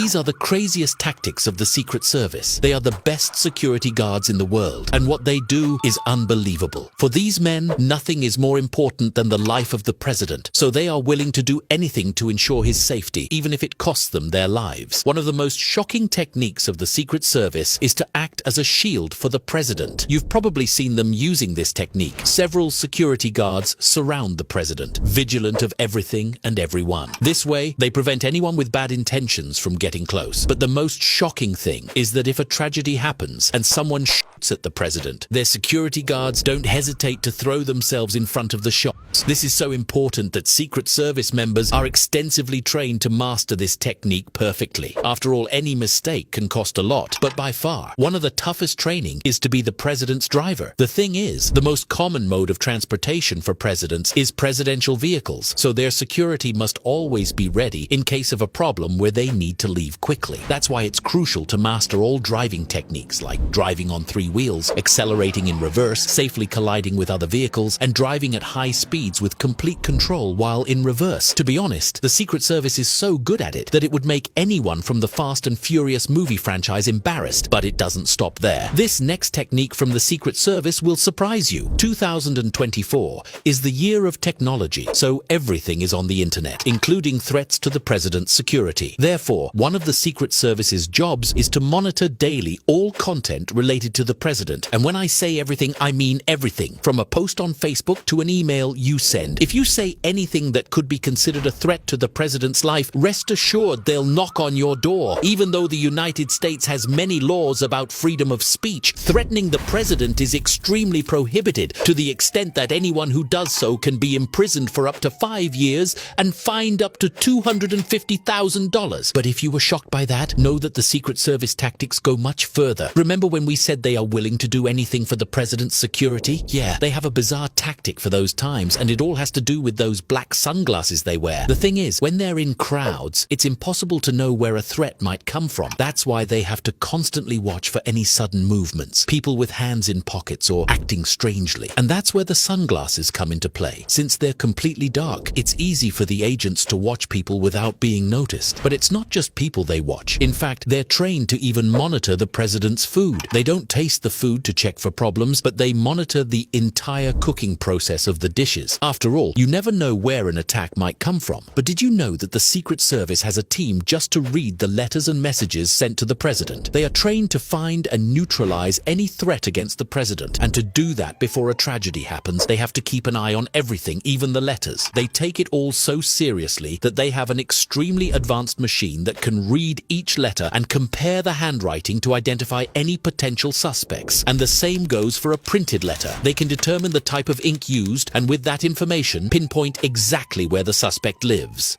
These are the craziest tactics of the Secret Service. They are the best security guards in the world, and what they do is unbelievable. For these men, nothing is more important than the life of the president, so they are willing to do anything to ensure his safety, even if it costs them their lives. One of the most shocking techniques of the Secret Service is to act as a shield for the president. You've probably seen them using this technique. Several security guards surround the president, vigilant of everything and everyone. This way, they prevent anyone with bad intentions from getting close. But the most shocking thing is that if a tragedy happens and someone shoots at the president, their security guards don't hesitate to throw themselves in front of the shots. This is so important that Secret Service members are extensively trained to master this technique perfectly. After all, any mistake can cost a lot, but by far, one of the toughest training is to be the president's driver. The thing is, the most common mode of transportation for presidents is presidential vehicles, so their security must always be ready in case of a problem where they need to leave quickly. That's why it's crucial to master all driving techniques like driving on 3 wheels, accelerating in reverse, safely colliding with other vehicles, and driving at high speeds with complete control while in reverse. To be honest, the Secret Service is so good at it that it would make anyone from the Fast and Furious movie franchise embarrassed, but it doesn't stop there. This next technique from the Secret Service will surprise you. 2024 is the year of technology, so everything is on the internet, including threats to the president's security. Therefore, one of the Secret Service's jobs is to monitor daily all content related to the president. And when I say everything, I mean everything, from a post on Facebook to an email you send. If you say anything that could be considered a threat to the president's life, rest assured they'll knock on your door. Even though the United States has many laws about freedom of speech, threatening the president is extremely prohibited, to the extent that anyone who does so can be imprisoned for up to 5 years and fined up to $250,000. But if you were shocked by that, know that the Secret Service tactics go much further. Remember when we said they are willing to do anything for the president's security? Yeah, they have a bizarre tactic for those times, and it all has to do with those black sunglasses they wear. The thing is, when they're in crowds, it's impossible to know where a threat might come from. That's why they have to constantly watch for any sudden movements, people with hands in pockets or acting strangely. And that's where the sunglasses come into play. Since they're completely dark, it's easy for the agents to watch people without being noticed. But it's not just people they watch. In fact, they're trained to even monitor the president's food. They don't taste the food to check for problems, but they monitor the entire cooking process of the dishes. After all, you never know where an attack might come from. But did you know that the Secret Service has a team just to read the letters and messages sent to the president? They are trained to find and neutralize any threat against the president. And to do that before a tragedy happens, they have to keep an eye on everything, even the letters. They take it all so seriously that they have an extremely advanced machine that can read each letter and compare the handwriting to identify any potential suspects. And the same goes for a printed letter. They can determine the type of ink used, and with that information, pinpoint exactly where the suspect lives.